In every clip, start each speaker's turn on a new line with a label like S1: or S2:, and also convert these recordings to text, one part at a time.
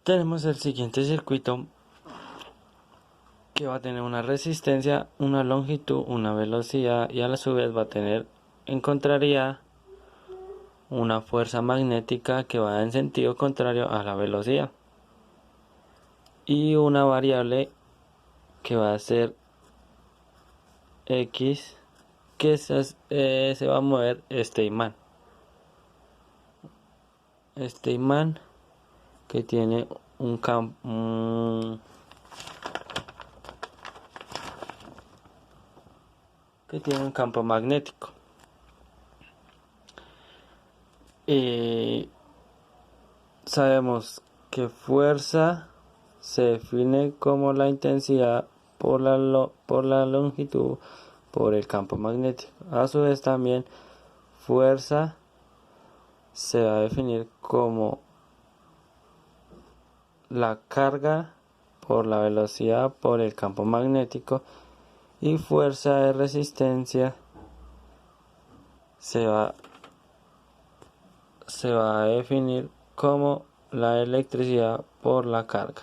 S1: Tenemos el siguiente circuito que va a tener una resistencia, una longitud, una velocidad y a la su vez va a tener en contrariedad una fuerza magnética que va en sentido contrario a la velocidad y una variable que va a ser X que se va a mover este imán. Este imán que tiene un campo magnético. Sabemos que fuerza se define como la intensidad por la longitud por el campo magnético. A su vez también fuerza se va a definir como la carga por la velocidad por el campo magnético y fuerza de resistencia se va a definir como la electricidad por la carga.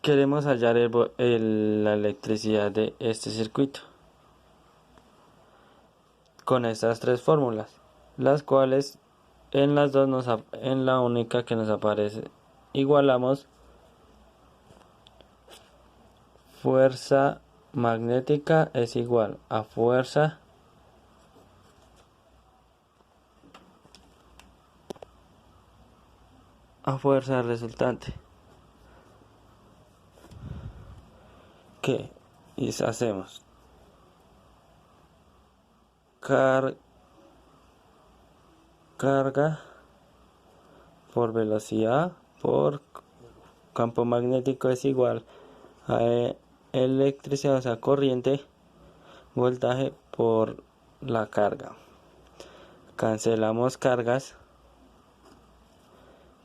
S1: Queremos hallar la electricidad de este circuito con estas tres fórmulas, las cuales en la única que nos aparece igualamos fuerza magnética es igual a fuerza resultante, que hacemos carga por velocidad por campo magnético es igual a electricidad, o sea, corriente, voltaje por la carga. Cancelamos cargas,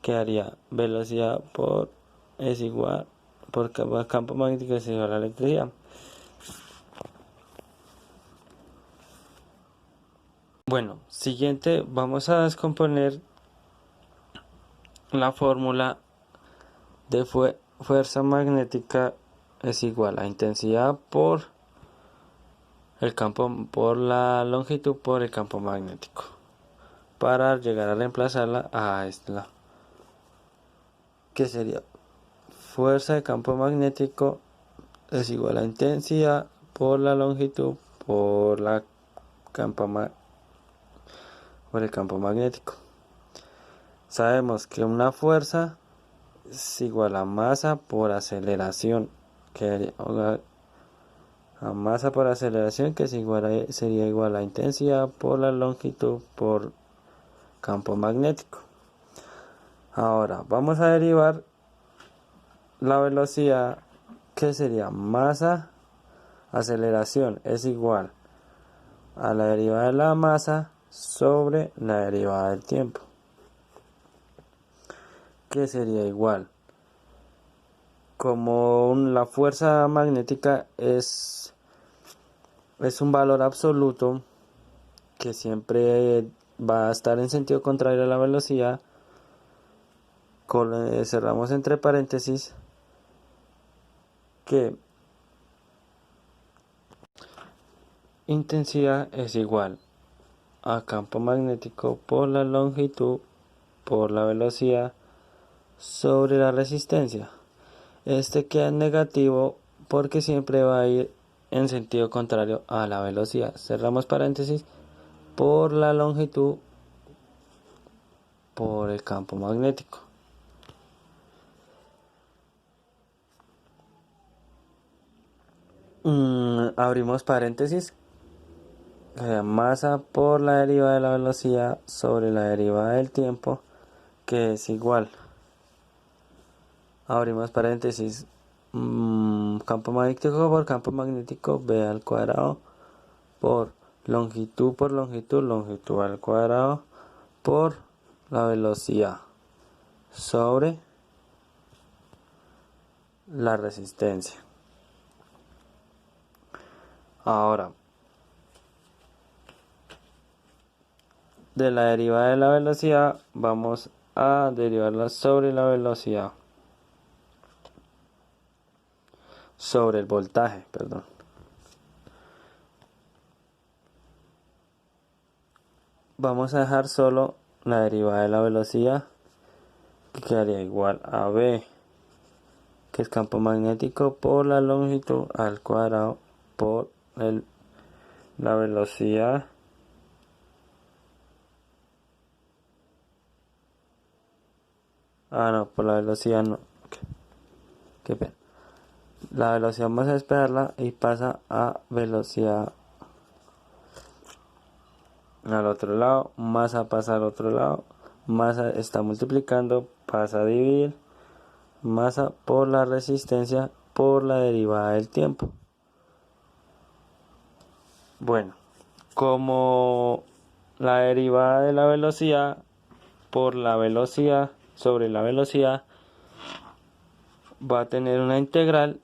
S1: quedaría velocidad es igual por campo magnético es igual a electricidad. Bueno, siguiente vamos a descomponer la fórmula de fuerza magnética es igual a intensidad por el campo, por la longitud por el campo magnético, para llegar a reemplazarla a esta, que sería fuerza de campo magnético es igual a intensidad por la longitud por el campo magnético. Sabemos que una fuerza es igual a masa por aceleración, que sería igual a intensidad por la longitud por campo magnético. Ahora vamos a derivar la velocidad, que sería masa aceleración es igual a la derivada de la masa sobre la derivada del tiempo, que sería igual, como la fuerza magnética es un valor absoluto que siempre va a estar en sentido contrario a la velocidad, cerramos entre paréntesis que intensidad es igual a campo magnético por la longitud por la velocidad sobre la resistencia. Este queda en negativo porque siempre va a ir en sentido contrario a la velocidad. Cerramos paréntesis por la longitud por el campo magnético. Abrimos paréntesis. Masa por la derivada de la velocidad sobre la derivada del tiempo, que es igual. Abrimos paréntesis. Campo magnético por campo magnético, b al cuadrado por longitud longitud al cuadrado por la velocidad sobre la resistencia. Ahora de la derivada de la velocidad vamos a derivarla sobre la velocidad, sobre el voltaje, perdón. Vamos a dejar solo la derivada de la velocidad, que quedaría igual a B, que es campo magnético por la longitud al cuadrado por la velocidad no, por la velocidad no. Qué pena. La velocidad vamos a despejarla y pasa a velocidad al otro lado, masa pasa al otro lado, masa está multiplicando, pasa a dividir, masa por la resistencia por la derivada del tiempo. Bueno, como la derivada de la velocidad por la velocidad sobre la velocidad va a tener una integral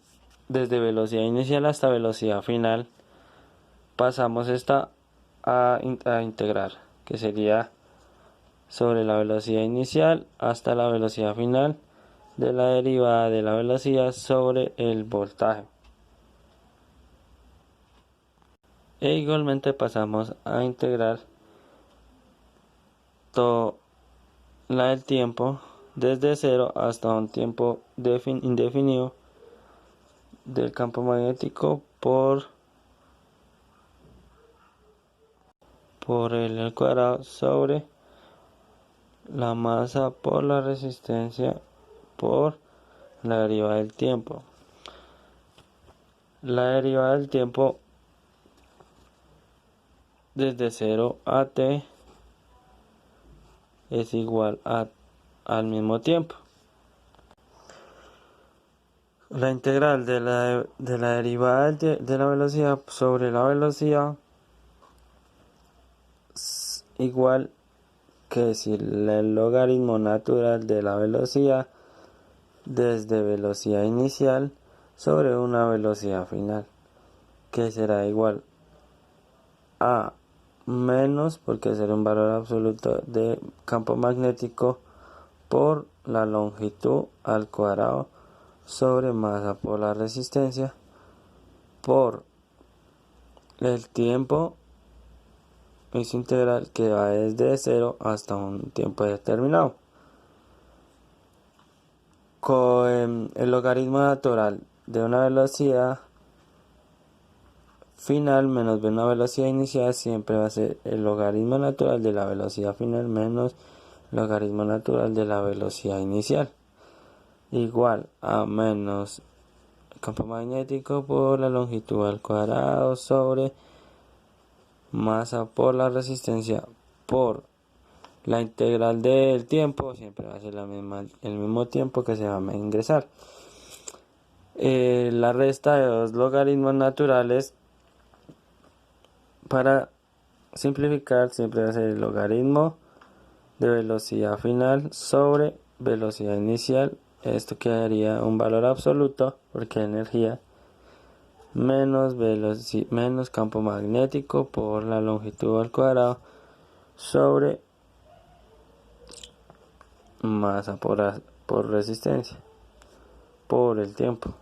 S1: desde velocidad inicial hasta velocidad final, pasamos esta a integrar, que sería sobre la velocidad inicial hasta la velocidad final de la derivada de la velocidad sobre el voltaje. E igualmente pasamos a integrar toda la del tiempo desde 0 hasta un tiempo indefinido del campo magnético por el cuadrado sobre la masa por la resistencia por la derivada del tiempo. La derivada del tiempo desde 0 a t es igual al mismo tiempo. La integral de la derivada de la velocidad sobre la velocidad es igual que si el logaritmo natural de la velocidad desde velocidad inicial sobre una velocidad final, que será igual a menos, porque será un valor absoluto de campo magnético por la longitud al cuadrado sobre masa por la resistencia por el tiempo, es integral que va desde 0 hasta un tiempo determinado. Con el logaritmo natural de una velocidad final menos de una velocidad inicial siempre va a ser el logaritmo natural de la velocidad final menos logaritmo natural de la velocidad inicial, igual a menos campo magnético por la longitud al cuadrado sobre masa por la resistencia por la integral del tiempo, siempre va a ser el mismo tiempo que se va a ingresar. La resta de dos logaritmos naturales, para simplificar, siempre va a ser el logaritmo de velocidad final sobre velocidad inicial. Esto quedaría un valor absoluto porque energía menos campo magnético por la longitud al cuadrado sobre masa por resistencia por el tiempo.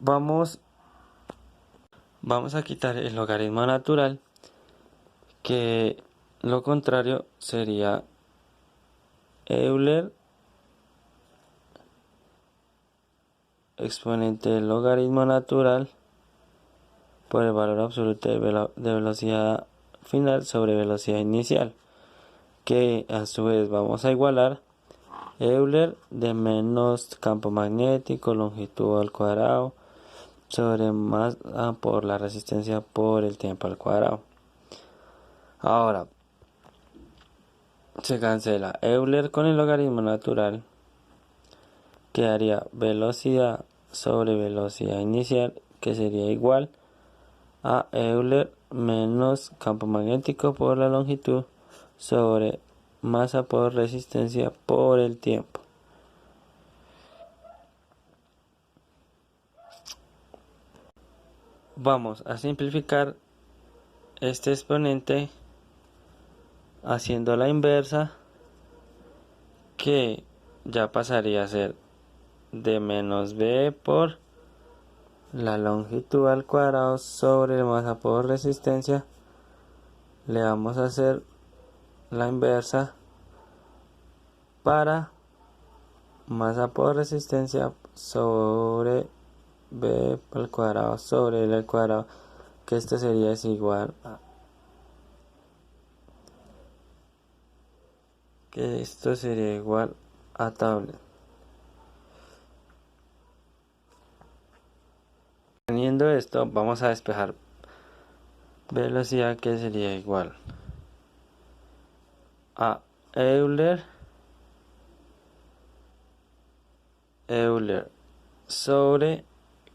S1: Vamos a quitar el logaritmo natural, que lo contrario sería Euler exponente del logaritmo natural por el valor absoluto de velocidad final sobre velocidad inicial, que a su vez vamos a igualar Euler de menos campo magnético longitud al cuadrado sobre masa por la resistencia por el tiempo al cuadrado. Ahora se cancela Euler con el logaritmo natural, quedaría velocidad sobre velocidad inicial, que sería igual a Euler menos campo magnético por la longitud sobre masa por resistencia por el tiempo. Vamos a simplificar este exponente haciendo la inversa, que ya pasaría a ser de menos b por la longitud al cuadrado sobre masa por resistencia. Le vamos a hacer la inversa para masa por resistencia sobre b al cuadrado sobre l al cuadrado, que esto sería igual a tabla. Teniendo esto, vamos a despejar velocidad, que sería igual a Euler sobre,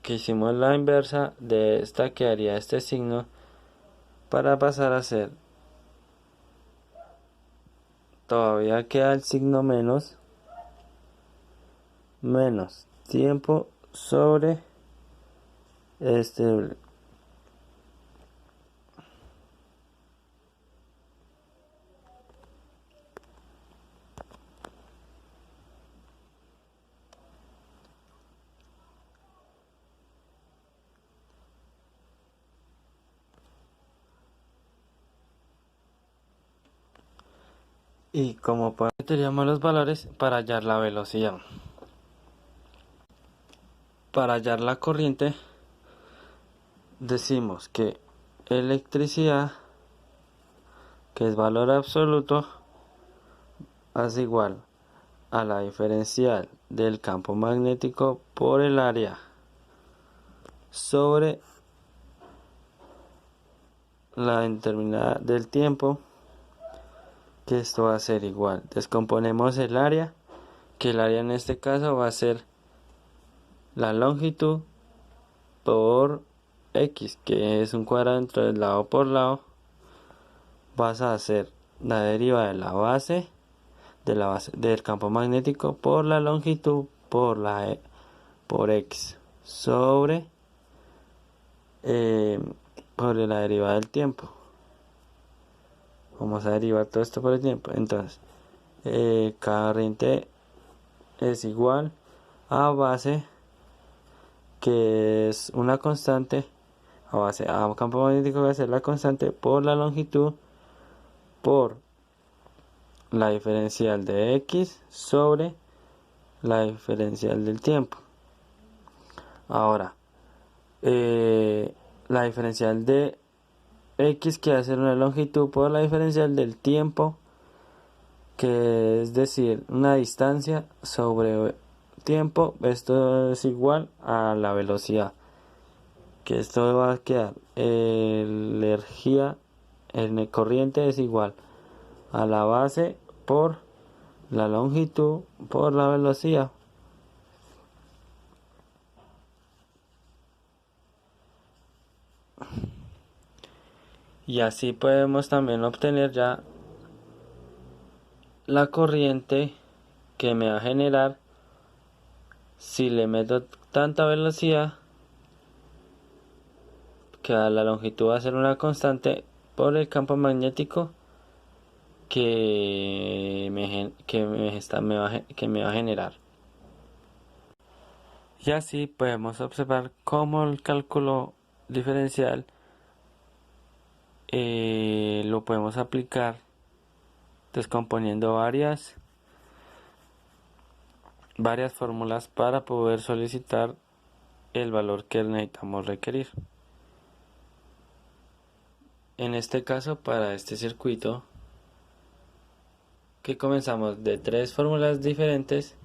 S1: que hicimos la inversa de esta, que haría este signo para pasar a ser, todavía queda el signo menos tiempo sobre este. Y como teníamos los valores para hallar la velocidad. Para hallar la corriente, decimos que electricidad, que es valor absoluto, es igual a la diferencial del campo magnético por el área sobre la determinada del tiempo, que esto va a ser igual. Descomponemos el área, que el área en este caso va a ser la longitud por x, que es un cuadrado entre lado por lado. Vas a hacer la deriva de la base del campo magnético por la longitud por x sobre la derivada del tiempo. Vamos a derivar todo esto por el tiempo. Entonces, corriente es igual a base, que es una constante, a campo magnético va a ser la constante por la longitud por la diferencial de x sobre la diferencial del tiempo. Ahora, la diferencial de x, que va a ser una longitud por la diferencial del tiempo, que es decir, una distancia sobre tiempo. Esto es igual a la velocidad, que esto va a quedar energía en corriente es igual a la base por la longitud por la velocidad. Y así podemos también obtener ya la corriente que me va a generar si le meto tanta velocidad, que a la longitud va a ser una constante por el campo magnético que me va a generar. Y así podemos observar cómo el cálculo diferencial lo podemos aplicar descomponiendo varias fórmulas para poder solicitar el valor que necesitamos requerir. En este caso, para este circuito, que comenzamos de 3 fórmulas diferentes,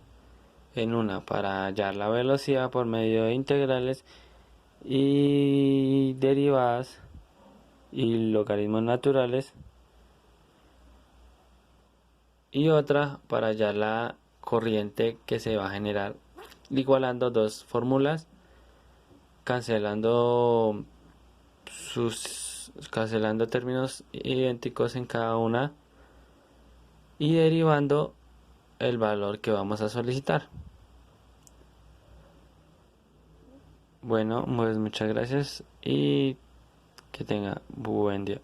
S1: en una para hallar la velocidad por medio de integrales y derivadas y logaritmos naturales, y otra para hallar la corriente que se va a generar igualando dos fórmulas, cancelando términos idénticos en cada una y derivando el valor que vamos a solicitar. Bueno, pues muchas gracias y que tenga buen día.